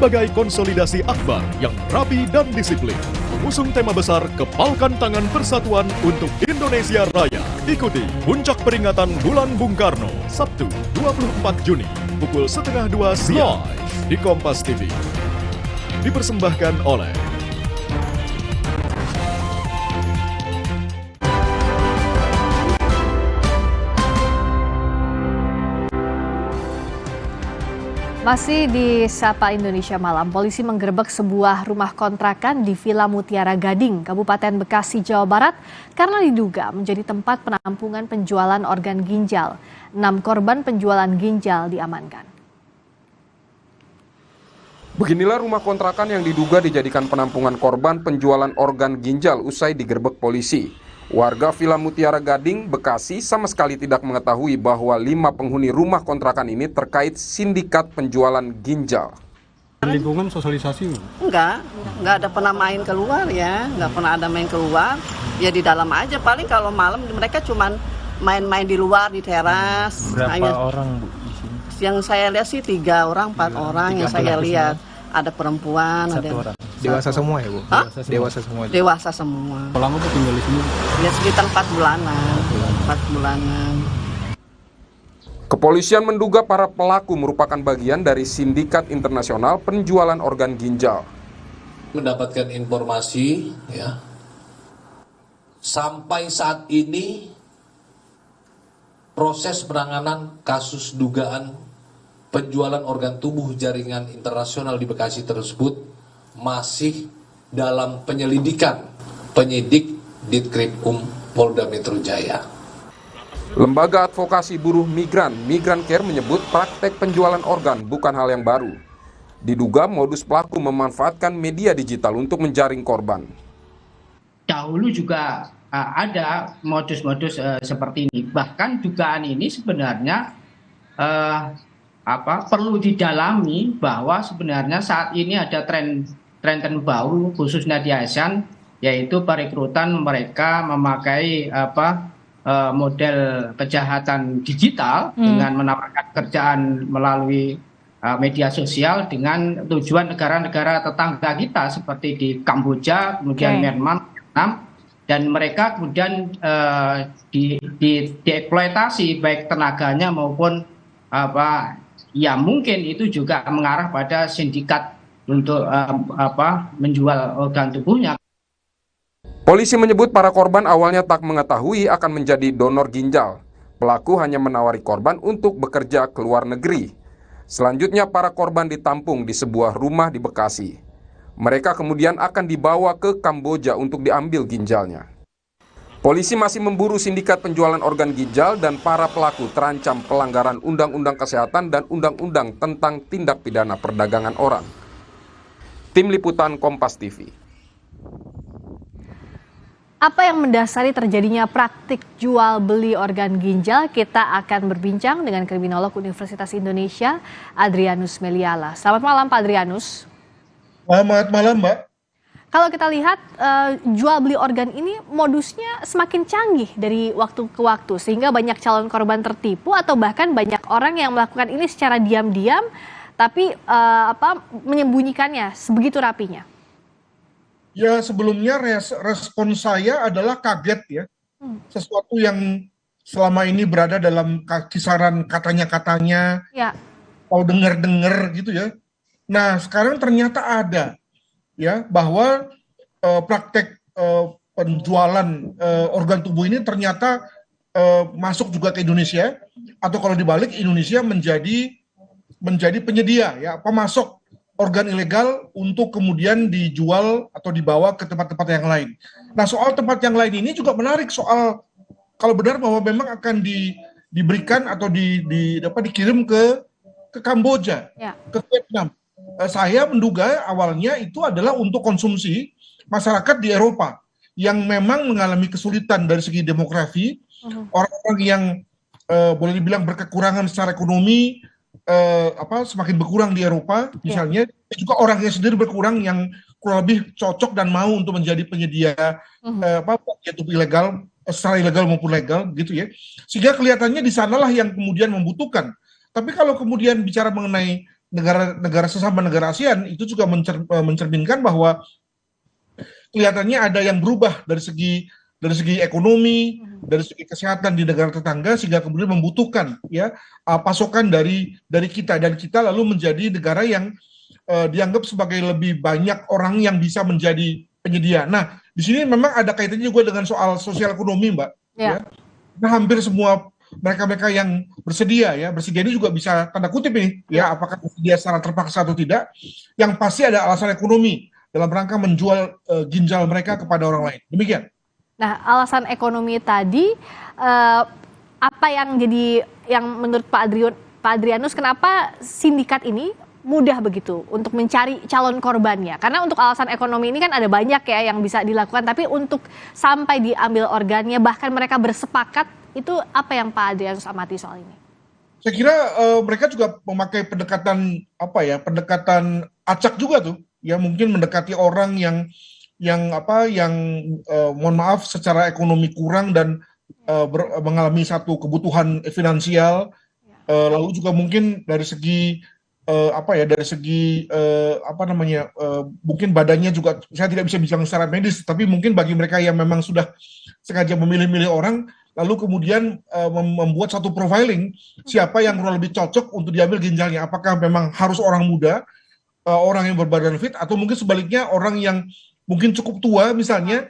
sebagai konsolidasi akbar yang rapi dan disiplin. Mengusung tema besar Kepalkan Tangan Persatuan untuk Indonesia Raya. Ikuti Puncak Peringatan Bulan Bung Karno, Sabtu 24 Juni, pukul 1:30 siang di Kompas TV. Dipersembahkan oleh Masih di Sapa Indonesia Malam, polisi menggerebek sebuah rumah kontrakan di Villa Mutiara Gading, Kabupaten Bekasi, Jawa Barat, karena diduga menjadi tempat penampungan penjualan organ ginjal. 6 korban penjualan ginjal diamankan. Beginilah rumah kontrakan yang diduga dijadikan penampungan korban penjualan organ ginjal usai digerebek polisi. Warga Villa Mutiara Gading, Bekasi sama sekali tidak mengetahui bahwa 5 penghuni rumah kontrakan ini terkait sindikat penjualan ginjal. Lingkungan sosialisasi? Enggak ada pernah main keluar ya, enggak pernah ada main keluar. Ya di dalam aja, paling kalau malam mereka cuman main-main di luar, di teras. Berapa orang Bu di sini? Yang saya lihat sih 3 orang, 4 orang yang saya lihat. Ada perempuan, Satu ada orang. Dewasa semua ya Bu? Hah? Dewasa semua. Dewasa semua. Berapa lama Bu tinggal di sini? Ya sekitar 4 bulanan. 4 bulanan. Kepolisian menduga para pelaku merupakan bagian dari sindikat internasional penjualan organ ginjal. Mendapatkan informasi ya. Sampai saat ini proses penanganan kasus dugaan penjualan organ tubuh jaringan internasional di Bekasi tersebut masih dalam penyelidikan penyidik Ditkrimum Polda Metro Jaya. Lembaga Advokasi Buruh Migran Care menyebut praktek penjualan organ bukan hal yang baru. Diduga modus pelaku memanfaatkan media digital untuk menjaring korban. Dahulu juga ada modus-modus seperti ini. Bahkan dugaan ini sebenarnya perlu didalami bahwa sebenarnya saat ini ada tren baru khususnya di ASEAN, yaitu perekrutan mereka memakai model kejahatan digital dengan menawarkan kerjaan melalui media sosial dengan tujuan negara-negara tetangga kita seperti di Kamboja, kemudian Myanmar, Vietnam, dan mereka kemudian dieksploitasi baik tenaganya maupun ya mungkin itu juga mengarah pada sindikat untuk menjual organ tubuhnya. Polisi menyebut para korban awalnya tak mengetahui akan menjadi donor ginjal. Pelaku hanya menawari korban untuk bekerja ke luar negeri. Selanjutnya para korban ditampung di sebuah rumah di Bekasi. Mereka kemudian akan dibawa ke Kamboja untuk diambil ginjalnya. Polisi masih memburu sindikat penjualan organ ginjal dan para pelaku terancam pelanggaran Undang-Undang Kesehatan dan Undang-Undang tentang Tindak Pidana Perdagangan Orang. Tim Liputan Kompas TV. Apa yang mendasari terjadinya praktik jual beli organ ginjal? Kita akan berbincang dengan kriminolog Universitas Indonesia, Adrianus Meliala. Selamat malam Pak Adrianus. Selamat malam Mbak. Kalau kita lihat jual beli organ ini modusnya semakin canggih dari waktu ke waktu sehingga banyak calon korban tertipu atau bahkan banyak orang yang melakukan ini secara diam-diam tapi menyembunyikannya sebegitu rapinya. Ya sebelumnya respon saya adalah kaget ya. Sesuatu yang selama ini berada dalam kisaran katanya-katanya, atau dengar-dengar gitu ya. Nah sekarang ternyata ada. Ya, bahwa praktek penjualan organ tubuh ini ternyata masuk juga ke Indonesia, atau kalau dibalik Indonesia menjadi penyedia ya, pemasok organ ilegal untuk kemudian dijual atau dibawa ke tempat-tempat yang lain. Nah, soal tempat yang lain ini juga menarik, soal kalau benar bahwa memang akan diberikan atau dikirim ke Kamboja, ke Vietnam. Saya menduga awalnya itu adalah untuk konsumsi masyarakat di Eropa yang memang mengalami kesulitan dari segi demografi, orang-orang yang boleh dibilang berkekurangan secara ekonomi, semakin berkurang di Eropa misalnya, juga orangnya sendiri berkurang yang kurang lebih cocok dan mau untuk menjadi penyedia tubuh ilegal, secara ilegal maupun legal gitu ya, sehingga kelihatannya di sanalah yang kemudian membutuhkan. Tapi kalau kemudian bicara mengenai negara sesama negara ASEAN itu juga mencerminkan bahwa kelihatannya ada yang berubah dari segi ekonomi, dari segi kesehatan di negara tetangga, sehingga kemudian membutuhkan ya pasokan dari kita, dan kita lalu menjadi negara yang dianggap sebagai lebih banyak orang yang bisa menjadi penyedia. Nah, di sini memang ada kaitannya juga dengan soal sosial ekonomi, Mbak. Ya. Nah, hampir semua mereka yang bersedia ini juga bisa tanda kutip ini, ya apakah bersedia secara terpaksa atau tidak. Yang pasti ada alasan ekonomi dalam rangka menjual ginjal mereka kepada orang lain. Demikian. Nah, alasan ekonomi tadi apa yang menurut Pak Adrianus, kenapa sindikat ini mudah begitu untuk mencari calon korbannya? Karena untuk alasan ekonomi ini kan ada banyak ya yang bisa dilakukan, tapi untuk sampai diambil organnya, bahkan mereka bersepakat, itu apa yang Pak Adrianus amati soal ini? Saya kira mereka juga memakai pendekatan acak juga tuh, ya mungkin mendekati orang yang mohon maaf secara ekonomi kurang dan mengalami satu kebutuhan finansial, lalu juga mungkin dari segi mungkin badannya juga, saya tidak bisa bilang secara medis, tapi mungkin bagi mereka yang memang sudah sengaja memilih-milih orang, lalu kemudian membuat satu profiling siapa yang kurang lebih cocok untuk diambil ginjalnya. Apakah memang harus orang muda, orang yang berbadan fit, atau mungkin sebaliknya orang yang mungkin cukup tua misalnya,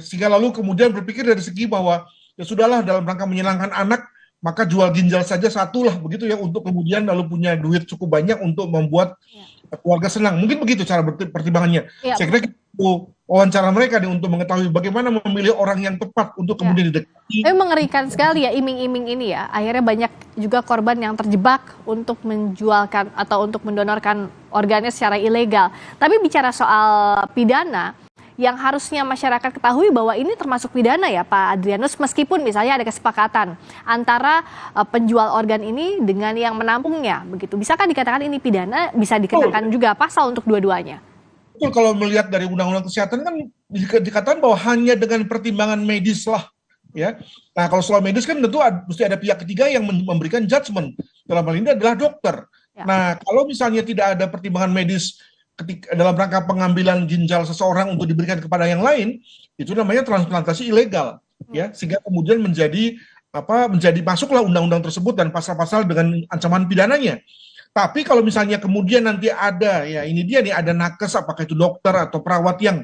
sehingga lalu kemudian berpikir dari segi bahwa ya sudahlah, dalam rangka menyenangkan anak, maka jual ginjal saja satu lah begitu ya, untuk kemudian lalu punya duit cukup banyak untuk membuat keluarga senang. Mungkin begitu cara pertimbangannya. Saya kira itu wawancara mereka nih untuk mengetahui bagaimana memilih orang yang tepat untuk kemudian didekati. Mengerikan sekali ya iming-iming ini ya. Akhirnya banyak juga korban yang terjebak untuk menjualkan atau untuk mendonorkan organnya secara ilegal. Tapi bicara soal pidana, yang harusnya masyarakat ketahui bahwa ini termasuk pidana ya Pak Adrianus, meskipun misalnya ada kesepakatan antara penjual organ ini dengan yang menampungnya begitu. Bisakah dikatakan ini pidana, bisa dikenakan juga pasal untuk dua-duanya? Betul, kalau melihat dari undang-undang kesehatan kan dikatakan bahwa hanya dengan pertimbangan medis lah ya. Nah, kalau soal medis kan tentu mesti ada pihak ketiga yang memberikan judgement. Dalam hal ini adalah dokter. Nah, kalau misalnya tidak ada pertimbangan medis dalam rangka pengambilan ginjal seseorang untuk diberikan kepada yang lain, itu namanya transplantasi ilegal ya, sehingga kemudian menjadi masuklah undang-undang tersebut dan pasal-pasal dengan ancaman pidananya. Tapi kalau misalnya kemudian nanti ada, ya ini dia nih, ada nakes, apakah itu dokter atau perawat yang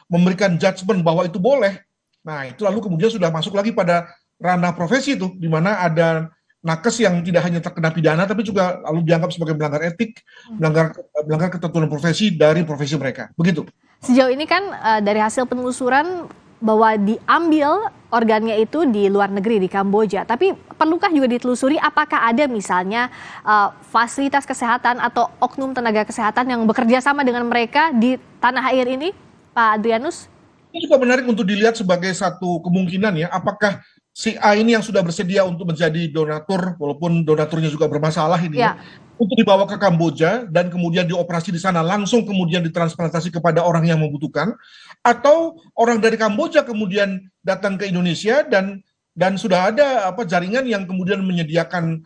memberikan judgement bahwa itu boleh, nah itu lalu kemudian sudah masuk lagi pada ranah profesi itu, di mana ada nakes yang tidak hanya terkena pidana, tapi juga lalu dianggap sebagai melanggar etik, melanggar ketentuan profesi dari profesi mereka. Begitu. Sejauh ini kan dari hasil penelusuran bahwa diambil organnya itu di luar negeri, di Kamboja. Tapi perlukah juga ditelusuri apakah ada misalnya fasilitas kesehatan atau oknum tenaga kesehatan yang bekerja sama dengan mereka di tanah air ini, Pak Adrianus? Ini juga menarik untuk dilihat sebagai satu kemungkinan ya, apakah si A ini yang sudah bersedia untuk menjadi donatur, walaupun donaturnya juga bermasalah ini ya, untuk dibawa ke Kamboja dan kemudian dioperasi di sana, langsung kemudian ditransplantasi kepada orang yang membutuhkan, atau orang dari Kamboja kemudian datang ke Indonesia dan sudah ada jaringan yang kemudian menyediakan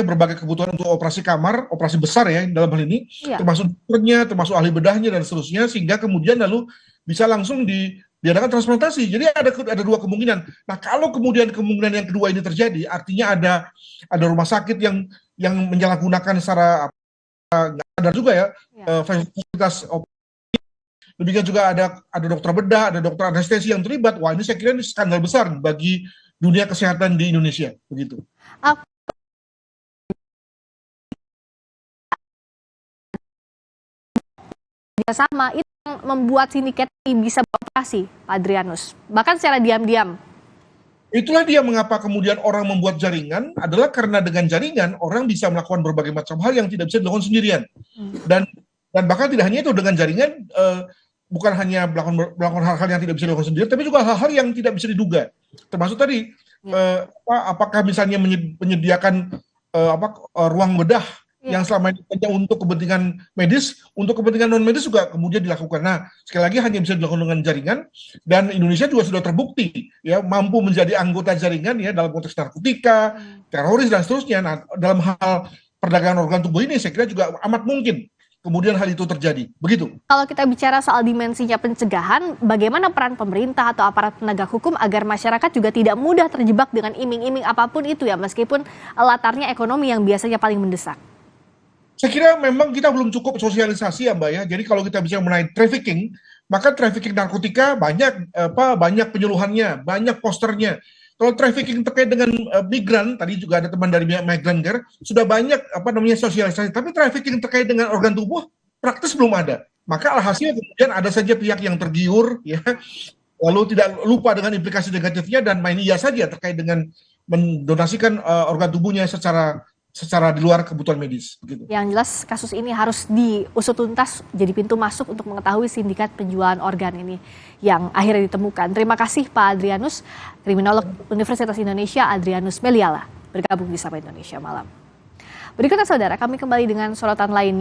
berbagai kebutuhan untuk operasi kamar, operasi besar ya dalam hal ini, termasuk dokternya, termasuk ahli bedahnya dan seterusnya, sehingga kemudian lalu bisa langsung diadakan transplantasi. Jadi ada dua kemungkinan. Nah, kalau kemudian kemungkinan yang kedua ini terjadi, artinya ada rumah sakit yang menyalahgunakan secara nggak ada juga ya fasilitas operasi. Demikian juga ada dokter bedah, ada dokter anestesi yang terlibat. Wah, ini saya kira ini skandal besar bagi dunia kesehatan di Indonesia. Begitu. Sama itu yang membuat sindiket ini bisa beroperasi, Pak Adrianus, bahkan secara diam-diam. Itulah dia mengapa kemudian orang membuat jaringan, adalah karena dengan jaringan orang bisa melakukan berbagai macam hal yang tidak bisa dilakukan sendirian. Dan bahkan tidak hanya itu, dengan jaringan bukan hanya melakukan hal-hal yang tidak bisa dilakukan sendiri, tapi juga hal-hal yang tidak bisa diduga. Termasuk tadi apakah misalnya menyediakan ruang bedah yang selama ini hanya untuk kepentingan medis, untuk kepentingan non medis juga kemudian dilakukan. Nah, sekali lagi hanya bisa dilakukan dengan jaringan, dan Indonesia juga sudah terbukti ya mampu menjadi anggota jaringan ya dalam konteks narkotika, teroris dan seterusnya. Nah, dalam hal perdagangan organ tubuh ini, saya kira juga amat mungkin kemudian hal itu terjadi. Begitu. Kalau kita bicara soal dimensinya pencegahan, bagaimana peran pemerintah atau aparat penegak hukum agar masyarakat juga tidak mudah terjebak dengan iming-iming apapun itu ya, meskipun latarnya ekonomi yang biasanya paling mendesak? Saya kira memang kita belum cukup sosialisasi ya Mbak ya. Jadi kalau kita bicara mengenai trafficking, maka trafficking narkotika banyak penyuluhannya, banyak posternya. Kalau trafficking terkait dengan migran, tadi juga ada teman dari Migranger, sudah banyak sosialisasi. Tapi trafficking terkait dengan organ tubuh praktis belum ada. Maka alhasil kemudian ada saja pihak yang tergiur, ya, lalu tidak lupa dengan implikasi negatifnya dan main iya saja terkait dengan mendonasikan organ tubuhnya secara di luar kebutuhan medis. Begitu. Yang jelas kasus ini harus diusut tuntas jadi pintu masuk untuk mengetahui sindikat penjualan organ ini yang akhirnya ditemukan. Terima kasih Pak Adrianus, kriminolog Universitas Indonesia Adrianus Meliala bergabung di Sapa Indonesia Malam. Berikutnya saudara, kami kembali dengan sorotan lainnya.